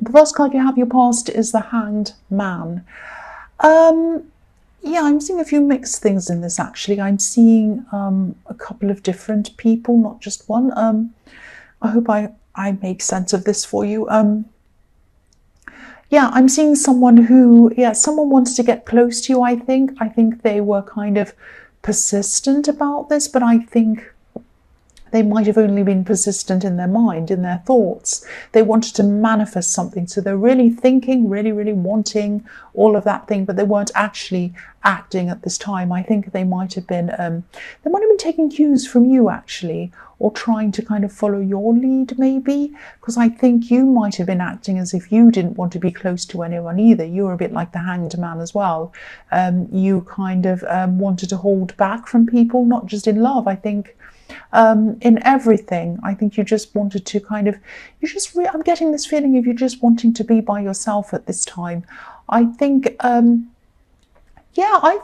The first card you have your past is the Hanged Man. Yeah, I'm seeing a few mixed things in this, actually. I'm seeing a couple of different people, not just one. I hope I make sense of this for you. Yeah, I'm seeing someone who, someone wanted to get close to you, I think. I think they were kind of persistent about this, but I think they might have only been persistent in their mind, in their thoughts. They wanted to manifest something. So they're really thinking, really, really wanting all of that thing, but they weren't actually acting at this time. I think they might have been taking cues from you, actually, or trying to kind of follow your lead, maybe, because I think you might have been acting as if you didn't want to be close to anyone either. You were a bit like the Hanged Man as well. You kind of wanted to hold back from people, not just in love, I think. In everything, I think you just wanted to kind of, I'm getting this feeling of you just wanting to be by yourself at this time. I think, I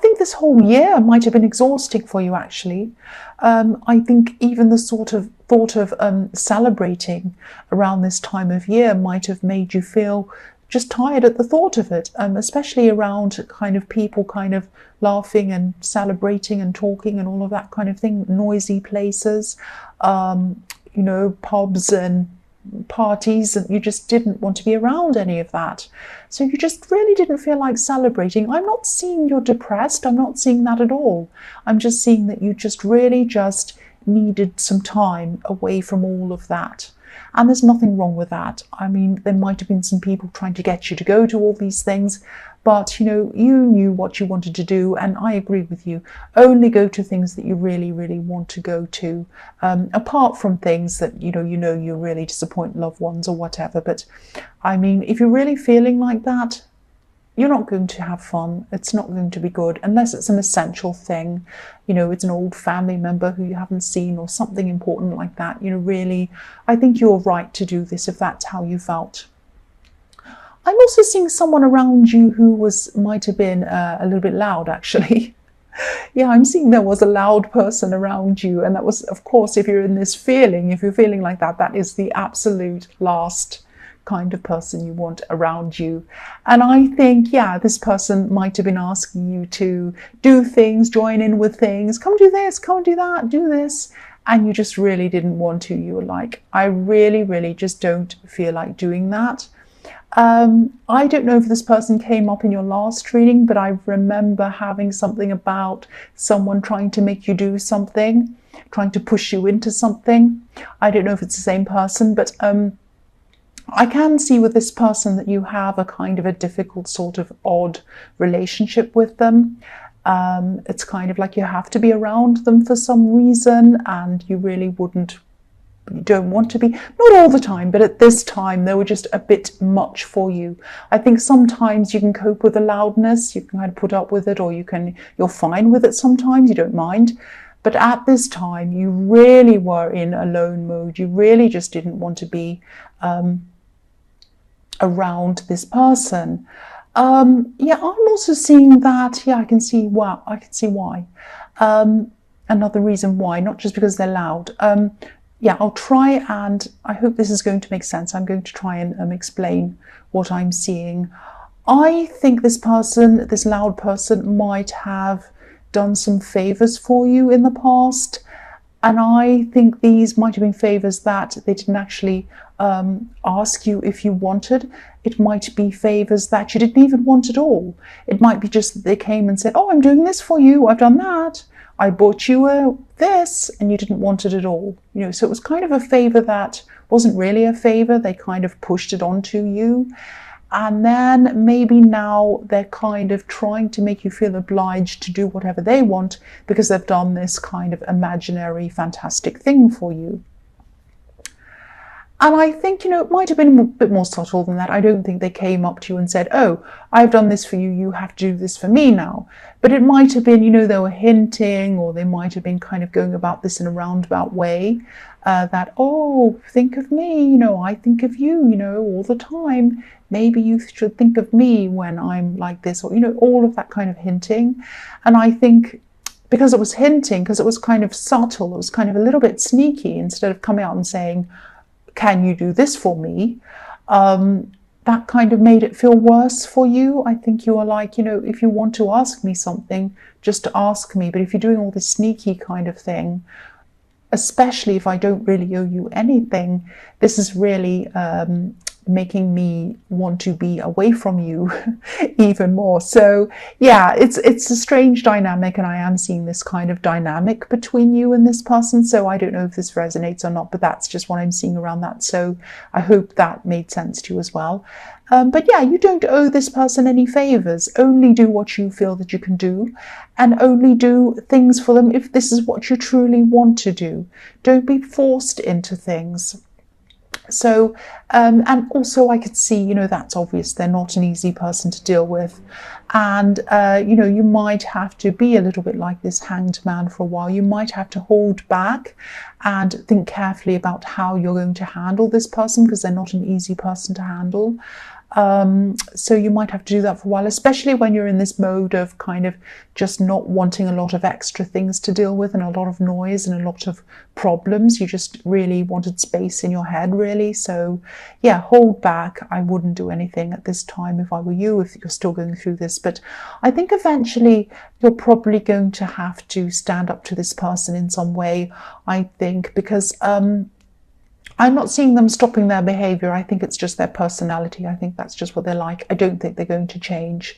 think this whole year might have been exhausting for you, actually. I think even the sort of thought of celebrating around this time of year might have made you feel just tired at the thought of it, especially around kind of people kind of laughing and celebrating and talking and all of that kind of thing, noisy places, pubs and parties, and you just didn't want to be around any of that. So you just really didn't feel like celebrating. I'm not seeing you're depressed. I'm not seeing that at all. I'm just seeing that you just really just needed some time away from all of that. And there's nothing wrong with that. I mean, there might have been some people trying to get you to go to all these things, but, you knew what you wanted to do, and I agree with you. Only go to things that you really, really want to go to, apart from things that, you really disappoint loved ones or whatever. But, I mean, if you're really feeling like that, you're not going to have fun. It's not going to be good unless it's an essential thing. It's an old family member who you haven't seen or something important like that. Really, I think you're right to do this if that's how you felt. I'm also seeing someone around you who might have been a little bit loud, actually. Yeah, I'm seeing there was a loud person around you. And that was, of course, if you're feeling like that, that is the absolute last kind of person you want around you. And I think, this person might have been asking you to do things, join in with things, come do this, come do that, do this. And you just really didn't want to. You were like, I really, really just don't feel like doing that. I don't know if this person came up in your last reading, but I remember having something about someone trying to make you do something, trying to push you into something. I don't know if it's the same person, but I can see with this person that you have a kind of a difficult sort of odd relationship with them. It's kind of like you have to be around them for some reason, and you really don't want to be, not all the time, but at this time they were just a bit much for you. I think sometimes you can cope with the loudness, you can kind of put up with it, or you're fine with it sometimes, you don't mind. But at this time you really were in alone mode. You really just didn't want to be around this person. I'm also seeing that, I can see why. Another reason why, not just because they're loud. I'll try, and I hope this is going to make sense. I'm going to try and explain what I'm seeing. I think this loud person, might have done some favors for you in the past. And I think these might have been favors that they didn't actually ask you if you wanted. It might be favors that you didn't even want at all. It might be just that they came and said, oh, I'm doing this for you, I've done that, I bought you this, and you didn't want it at all. So it was kind of a favor that wasn't really a favor. They kind of pushed it onto you. And then maybe now they're kind of trying to make you feel obliged to do whatever they want because they've done this kind of imaginary, fantastic thing for you. And I think, it might have been a bit more subtle than that. I don't think they came up to you and said, oh, I've done this for you, you have to do this for me now. But it might have been, they were hinting, or they might have been kind of going about this in a roundabout way, that, oh, think of me, I think of you, all the time. Maybe you should think of me when I'm like this, or, all of that kind of hinting. And I think because it was hinting, because it was kind of subtle, it was kind of a little bit sneaky, instead of coming out and saying, can you do this for me? that kind of made it feel worse for you. I think you were like, if you want to ask me something, just ask me. But if you're doing all this sneaky kind of thing, especially if I don't really owe you anything, this is really making me want to be away from you even more. So yeah, it's a strange dynamic, and I am seeing this kind of dynamic between you and this person. So I don't know if this resonates or not, but that's just what I'm seeing around that. So I hope that made sense to you as well. But yeah, you don't owe this person any favors. Only do what you feel that you can do, and only do things for them if this is what you truly want to do. Don't be forced into things. So, and also I could see, that's obvious. They're not an easy person to deal with. And, you might have to be a little bit like this hanged man for a while. You might have to hold back and think carefully about how you're going to handle this person, because they're not an easy person to handle. So you might have to do that for a while, especially when you're in this mode of kind of just not wanting a lot of extra things to deal with and a lot of noise and a lot of problems. You just really wanted space in your head, really. So yeah, hold back. I wouldn't do anything at this time if I were you, if you're still going through this. But I think eventually you're probably going to have to stand up to this person in some way, I think, because I'm not seeing them stopping their behavior. I think it's just their personality. I think that's just what they're like. I don't think they're going to change.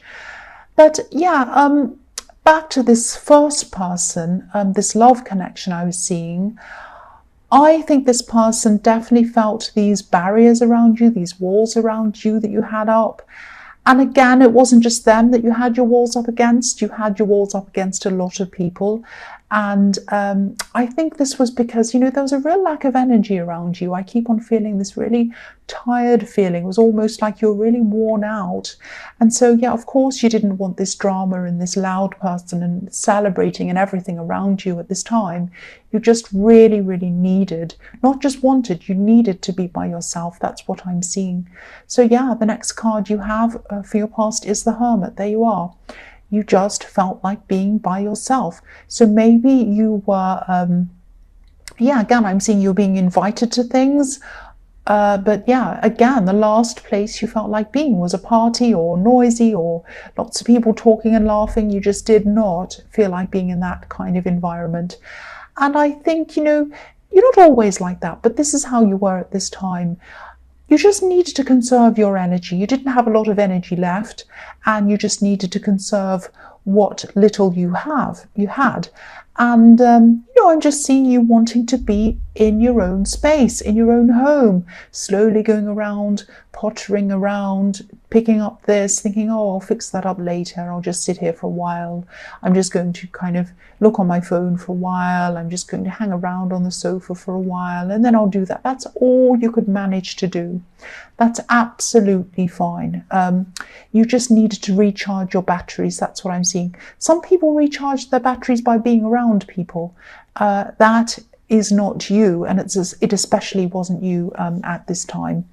But yeah, back to this first person, this love connection I was seeing. I think this person definitely felt these barriers around you, these walls around you that you had up. And again, it wasn't just them that you had your walls up against. You had your walls up against a lot of people. And I think this was because, there was a real lack of energy around you. I keep on feeling this really tired feeling. It was almost like you're really worn out. And so, yeah, of course, you didn't want this drama and this loud person and celebrating and everything around you at this time. You just really, really needed, not just wanted, you needed to be by yourself. That's what I'm seeing. So, yeah, the next card you have for your past is the Hermit. There you are. You just felt like being by yourself. So maybe you were, again, I'm seeing you being invited to things. But yeah, again, the last place you felt like being was a party or noisy or lots of people talking and laughing. You just did not feel like being in that kind of environment. And I think, you're not always like that, but this is how you were at this time. You just needed to conserve your energy. You didn't have a lot of energy left, and you just needed to conserve what little you had. And, I'm just seeing you wanting to be in your own space, in your own home, slowly going around, pottering around, picking up this, thinking, oh, I'll fix that up later. I'll just sit here for a while. I'm just going to kind of look on my phone for a while. I'm just going to hang around on the sofa for a while, and then I'll do that. That's all you could manage to do. That's absolutely fine. You just needed to recharge your batteries. That's what I'm seeing. Some people recharge their batteries by being around people. That is not you, and it especially wasn't you at this time.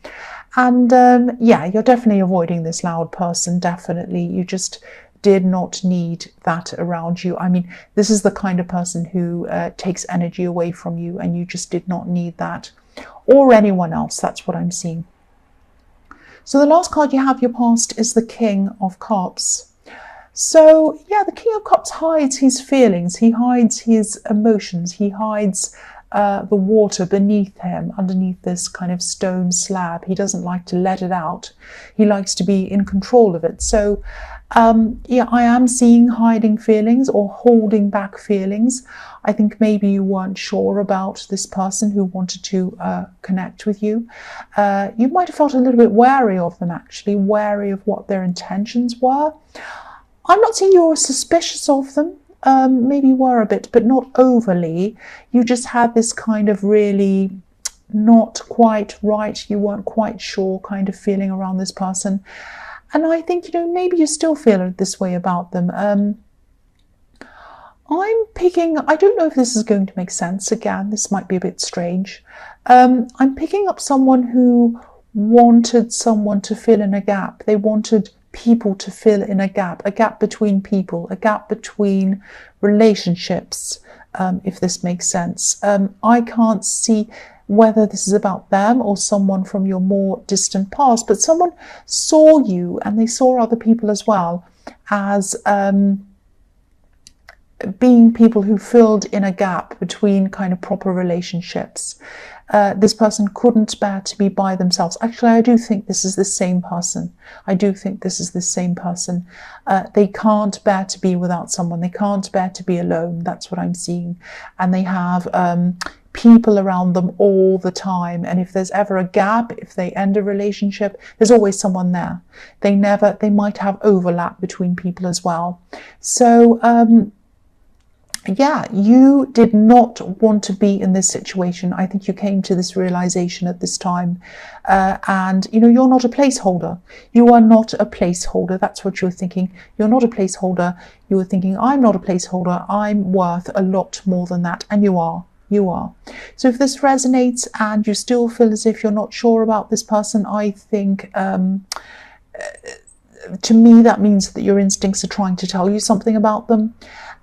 And yeah, you're definitely avoiding this loud person, definitely. You just did not need that around you. I mean, this is the kind of person who takes energy away from you, and you just did not need that, or anyone else. That's what I'm seeing. So the last card you have, your past, is the King of Cups. So yeah, the King of Cups hides his feelings, he hides his emotions, he hides the water beneath him, underneath this kind of stone slab. He doesn't like to let it out. He likes to be in control of it. So yeah, I am seeing hiding feelings or holding back feelings. I think maybe you weren't sure about this person who wanted to connect with you. You might have felt a little bit wary of them, actually, wary of what their intentions were. I'm not saying you were suspicious of them. Maybe you were a bit, but not overly. You just had this kind of really not quite right, you weren't quite sure kind of feeling around this person. And I think, maybe you still feel this way about them. I'm picking, I don't know if this is going to make sense. Again, this might be a bit strange. I'm picking up someone who wanted someone to fill in a gap. They wanted people to fill in a gap between people, a gap between relationships, if this makes sense. I can't see, whether this is about them or someone from your more distant past, but someone saw you, and they saw other people as well, as being people who filled in a gap between kind of proper relationships. This person couldn't bear to be by themselves. Actually, I do think this is the same person. I do think this is the same person. They can't bear to be without someone. They can't bear to be alone. That's what I'm seeing. And they have people around them all the time. And if there's ever a gap, if they end a relationship, there's always someone there. They might have overlap between people as well. So, yeah, you did not want to be in this situation. I think you came to this realization at this time. And, you know, you're not a placeholder. You are not a placeholder. That's what you're thinking. You're not a placeholder. You were thinking, I'm not a placeholder. I'm worth a lot more than that. And you are. You are. So if this resonates and you still feel as if you're not sure about this person, I think, to me, that means that your instincts are trying to tell you something about them.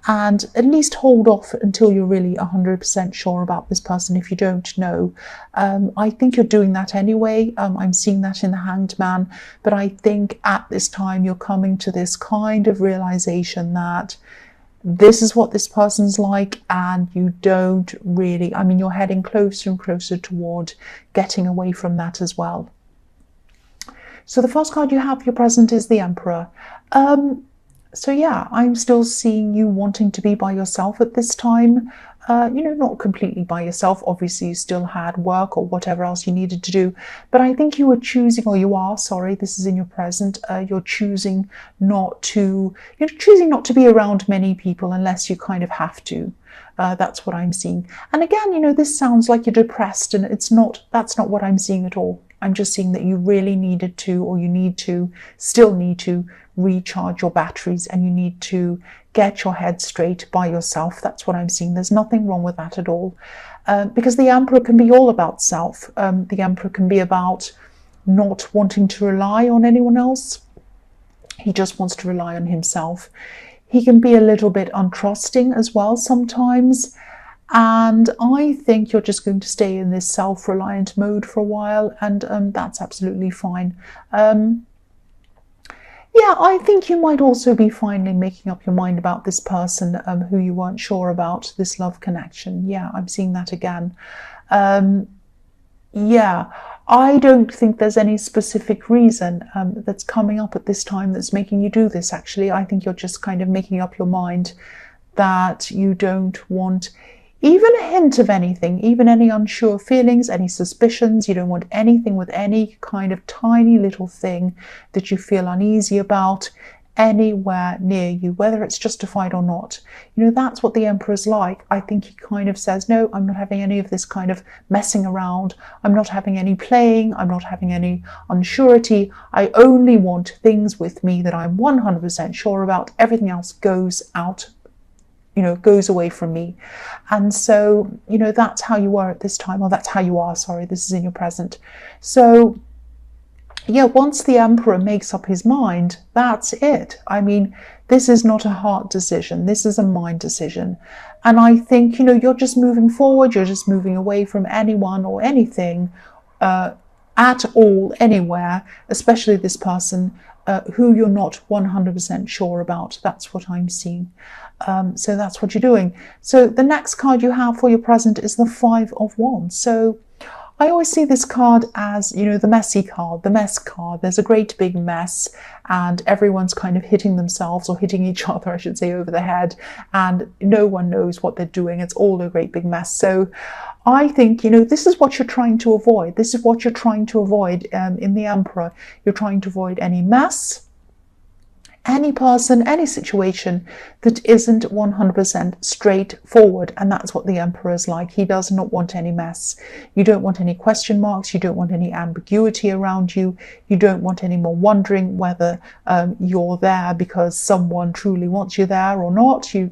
And at least hold off until you're really 100% sure about this person if you don't know. I think you're doing that anyway. I'm seeing that in the Hanged Man. But I think at this time you're coming to this kind of realization that this is what this person's like, and you don't really, I mean, you're heading closer and closer toward getting away from that as well. So the first card you have for your present is the Emperor. So yeah, I'm still seeing you wanting to be by yourself at this time. You know, not completely by yourself. Obviously, you still had work or whatever else you needed to do. But I think you were choosing, or you are, sorry, this is in your present. You're choosing not to, be around many people unless you kind of have to. That's what I'm seeing. And again, you know, this sounds like you're depressed, and that's not what I'm seeing at all. I'm just seeing that you really needed to, or you still need to recharge your batteries, and you need to get your head straight by yourself. That's what I'm seeing. There's nothing wrong with that at all. Because the Emperor can be all about self. The Emperor can be about not wanting to rely on anyone else. He just wants to rely on himself. He can be a little bit untrusting as well sometimes. And I think you're just going to stay in this self-reliant mode for a while, and that's absolutely fine. Yeah, I think you might also be finally making up your mind about this person who you weren't sure about, this love connection. Yeah, I'm seeing that again. Yeah, I don't think there's any specific reason that's coming up at this time that's making you do this, actually. I think you're just kind of making up your mind that you don't want even a hint of anything, even any unsure feelings, any suspicions. You don't want anything with any kind of tiny little thing that you feel uneasy about anywhere near you, whether it's justified or not. You know, that's what the Emperor's like. I think he kind of says, no, I'm not having any of this kind of messing around. I'm not having any playing. I'm not having any unsurety. I only want things with me that I'm 100% sure about. Everything else goes out, goes away from me. And so, that's how you were at this time, or that's how you are, sorry, this is in your present. So, yeah, once the Emperor makes up his mind, that's it. I mean, this is not a heart decision. This is a mind decision. And I think, you're just moving forward. You're just moving away from anyone or anything at all, anywhere, especially this person who you're not 100% sure about. That's what I'm seeing. So that's what you're doing. So the next card you have for your present is the Five of Wands. So I always see this card as, the messy card, the mess card. There's a great big mess, and everyone's kind of hitting themselves, or hitting each other, I should say, over the head, and no one knows what they're doing. It's all a great big mess. So I think, this is what you're trying to avoid. This is what you're trying to avoid in the Emperor. You're trying to avoid any mess, any person, any situation that isn't 100% straightforward. And that's what the Emperor is like. He does not want any mess. You don't want any question marks. You don't want any ambiguity around you. You don't want any more wondering whether you're there because someone truly wants you there or not. You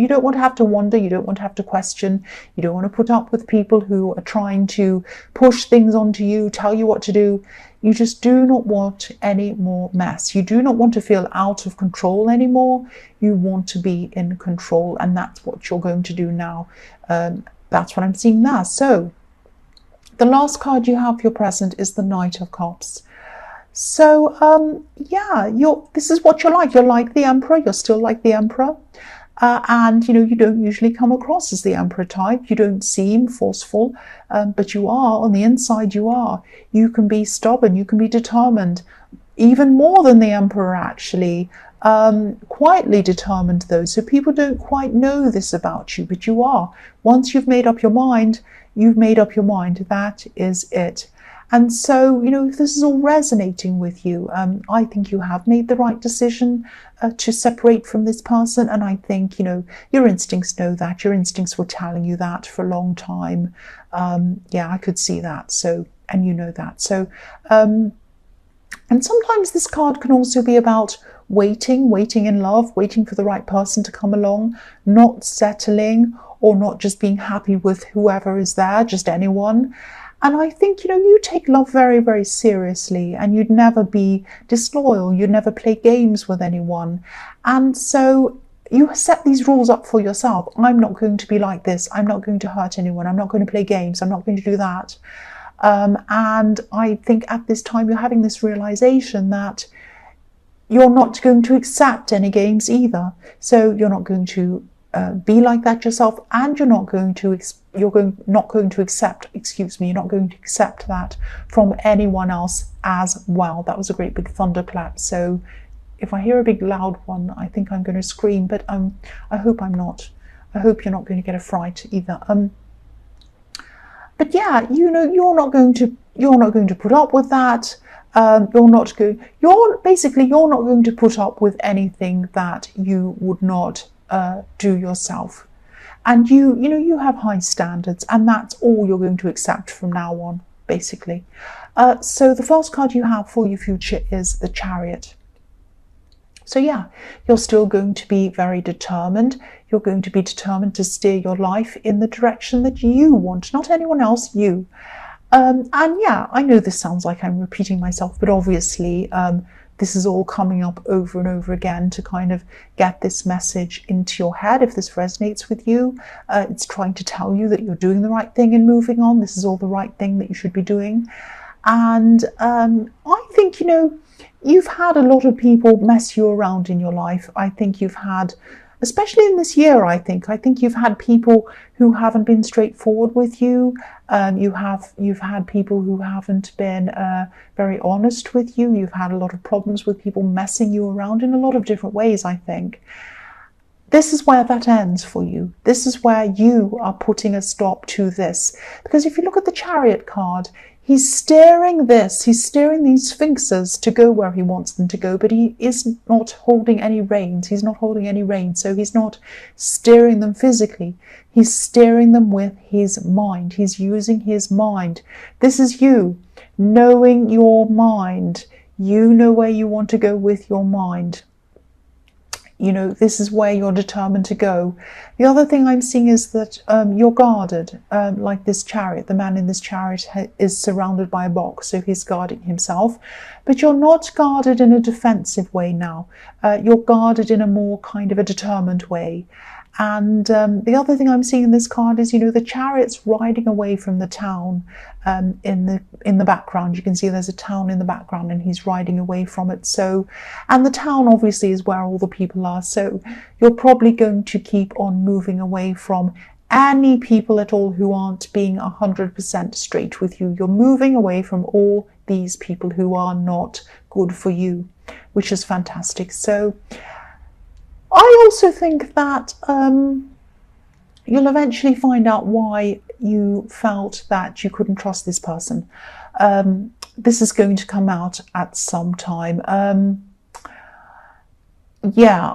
don't want to have to wonder. You don't want to have to question. You don't want to put up with people who are trying to push things onto you, tell you what to do. You just do not want any more mess. You do not want to feel out of control anymore. You want to be in control, and that's what you're going to do now. That's what I'm seeing now. So The last card you have for your present is the Knight of Cups. So, yeah, this is what you're like. You're like the Emperor. You're still like the Emperor. And, you don't usually come across as the Emperor type. You don't seem forceful, but you are. On the inside, you are. You can be stubborn. You can be determined. Even more than the Emperor, actually. Quietly determined, though. So people don't quite know this about you, but you are. Once you've made up your mind, you've made up your mind. That is it. And so, if this is all resonating with you, I think you have made the right decision to separate from this person. And I think, your instincts know that. Your instincts were telling you that for a long time. Yeah, I could see that. So, and you know that. So, and sometimes this card can also be about waiting in love, waiting for the right person to come along, not settling or not just being happy with whoever is there, just anyone. And I think, you take love very, very seriously, and you'd never be disloyal. You'd never play games with anyone. And so you set these rules up for yourself. I'm not going to be like this. I'm not going to hurt anyone. I'm not going to play games. I'm not going to do that. And I think at this time you're having this realization that you're not going to accept any games either. So you're not going to be like that yourself, and you're not going to accept that from anyone else as well. That was a great big thunderclap. So if I hear a big loud one, I think I'm going to scream, but I hope I'm not. I hope you're not going to get a fright either. But yeah, you're not going to put up with that. You're not going to put up with anything that you would not do yourself. And you have high standards, and that's all you're going to accept from now on, basically. So the first card you have for your future is the Chariot. So yeah, you're still going to be very determined. You're going to be determined to steer your life in the direction that you want, not anyone else, you. And yeah, I know this sounds like I'm repeating myself, but obviously this is all coming up over and over again to kind of get this message into your head. If this resonates with you, it's trying to tell you that you're doing the right thing and moving on. This is all the right thing that you should be doing. And I think, you've had a lot of people mess you around in your life. I think you've had, especially in this year, I think you've had people who haven't been straightforward with you. You've had people who haven't been very honest with you. You've had a lot of problems with people messing you around in a lot of different ways, I think. This is where that ends for you. This is where you are putting a stop to this. Because if you look at the Chariot card, he's steering these sphinxes to go where he wants them to go, but he is not holding any reins. He's not holding any reins, so he's not steering them physically. He's steering them with his mind. He's using his mind. This is you, knowing your mind. You know where you want to go with your mind. This is where you're determined to go. The other thing I'm seeing is that you're guarded, like this Chariot. The man in this Chariot is surrounded by a box, so he's guarding himself. But you're not guarded in a defensive way now. You're guarded in a more kind of a determined way. And the other thing I'm seeing in this card is, the Chariot's riding away from the town in the background. You can see there's a town in the background and he's riding away from it. So, and the town obviously is where all the people are. So you're probably going to keep on moving away from any people at all who aren't being 100% straight with you. You're moving away from all these people who are not good for you, which is fantastic. So I also think that you'll eventually find out why you felt that you couldn't trust this person. This is going to come out at some time. Yeah,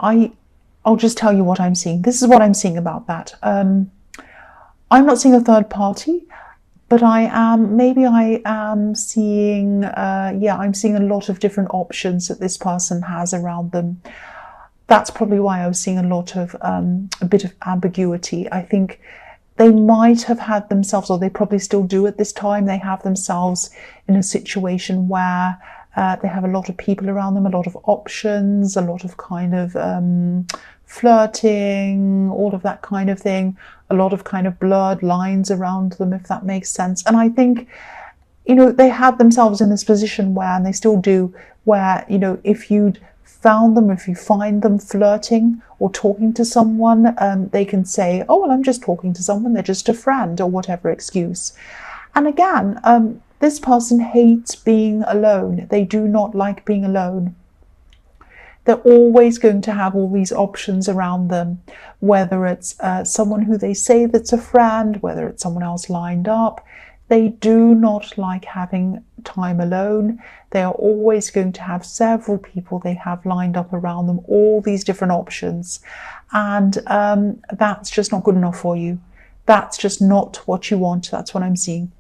I'll just tell you what I'm seeing. This is what I'm seeing about that. I'm not seeing a third party, but I'm seeing, I'm seeing a lot of different options that this person has around them. That's probably why I was seeing a lot of, a bit of ambiguity. I think they might have had themselves, or they probably still do at this time, they have themselves in a situation where they have a lot of people around them, a lot of options, a lot of kind of flirting, all of that kind of thing, a lot of kind of blurred lines around them, if that makes sense. And I think, you know, they had themselves in this position where, and they still do, where, you know, if you'd found them, if you find them flirting or talking to someone, they can say, oh, well, I'm just talking to someone, they're just a friend, or whatever excuse. And again, this person hates being alone. They do not like being alone. They're always going to have all these options around them, whether it's someone who they say that's a friend, whether it's someone else lined up. They do not like having time alone. They are always going to have several people they have lined up around them, all these different options. And that's just not good enough for you. That's just not what you want. That's what I'm seeing.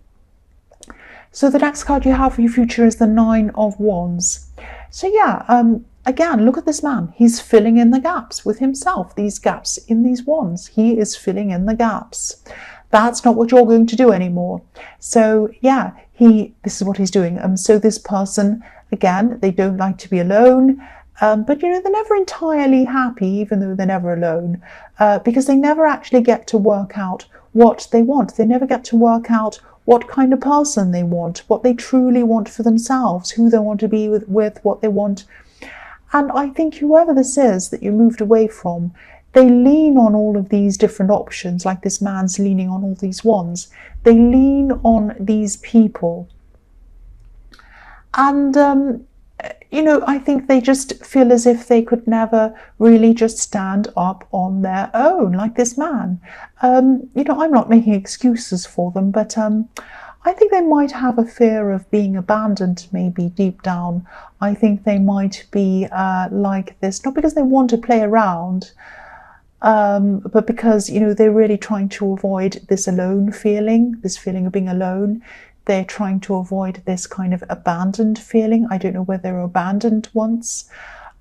So the next card you have for your future is the Nine of Wands. So yeah, again, look at this man. He's filling in the gaps with himself. These gaps in these wands. He is filling in the gaps. That's not what you're going to do anymore. So yeah, this is what he's doing. So this person, again, they don't like to be alone. But you know, they're never entirely happy, even though they're never alone, because they never actually get to work out what they want. They never get to work out what kind of person they want, what they truly want for themselves, who they want to be with, what they want. And I think whoever this is that you moved away from, they lean on all of these different options, like this man's leaning on all these wands. They lean on these people. And, you know, I think they just feel as if they could never really just stand up on their own, like this man. You know, I'm not making excuses for them, but I think they might have a fear of being abandoned, maybe deep down. I think they might be like this, not because they want to play around, but because, you know, they're really trying to avoid this alone feeling, this feeling of being alone. They're trying to avoid this kind of abandoned feeling. I don't know whether they were abandoned once.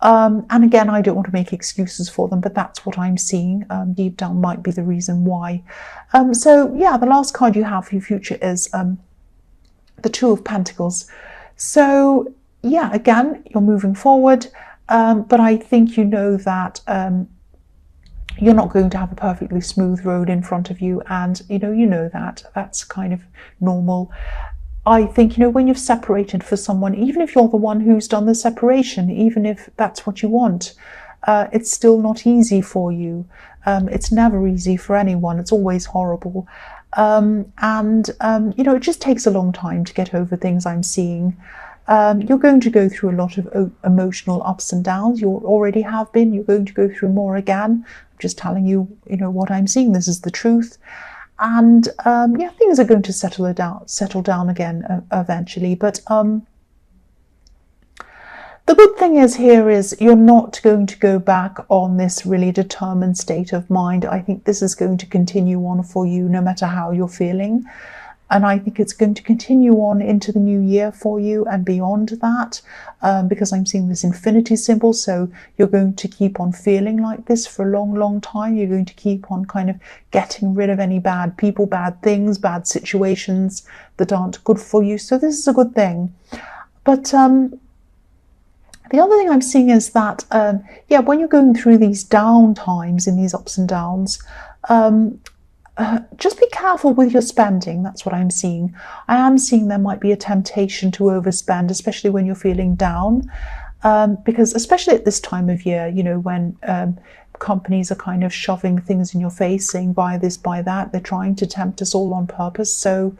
And again, I don't want to make excuses for them, but that's what I'm seeing. Deep down might be the reason why. So yeah, the last card you have for your future is the Two of Pentacles. So yeah, again, you're moving forward, but I think you know that you're not going to have a perfectly smooth road in front of you, and you know that that's kind of normal. I think, you know, when you've separated for someone, even if you're the one who's done the separation, even if that's what you want, it's still not easy for you. It's never easy for anyone. It's always horrible. You know, it just takes a long time to get over things, I'm seeing. You're going to go through a lot of emotional ups and downs. You already have been. You're going to go through more again. I'm just telling you, you know, what I'm seeing. This is the truth. And yeah, things are going to settle down again eventually. But the good thing is here is you're not going to go back on this really determined state of mind. I think this is going to continue on for you no matter how you're feeling. And I think it's going to continue on into the new year for you and beyond that, because I'm seeing this infinity symbol. So you're going to keep on feeling like this for a long, long time. You're going to keep on kind of getting rid of any bad people, bad things, bad situations that aren't good for you. So this is a good thing. But the other thing I'm seeing is that, yeah, when you're going through these down times, in these ups and downs, just be careful with your spending. That's what I'm seeing. I am seeing there might be a temptation to overspend, especially when you're feeling down, because especially at this time of year, you know, when companies are kind of shoving things in your face, saying buy this, buy that. They're trying to tempt us all on purpose. So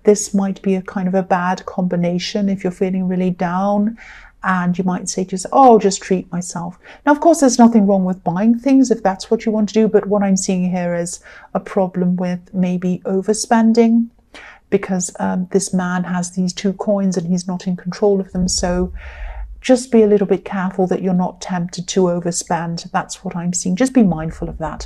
this might be a kind of a bad combination if you're feeling really down. And you might say to yourself, oh, I'll just treat myself. Now, of course, there's nothing wrong with buying things if that's what you want to do. But what I'm seeing here is a problem with maybe overspending, because this man has these two coins and he's not in control of them. So just be a little bit careful that you're not tempted to overspend. That's what I'm seeing. Just be mindful of that.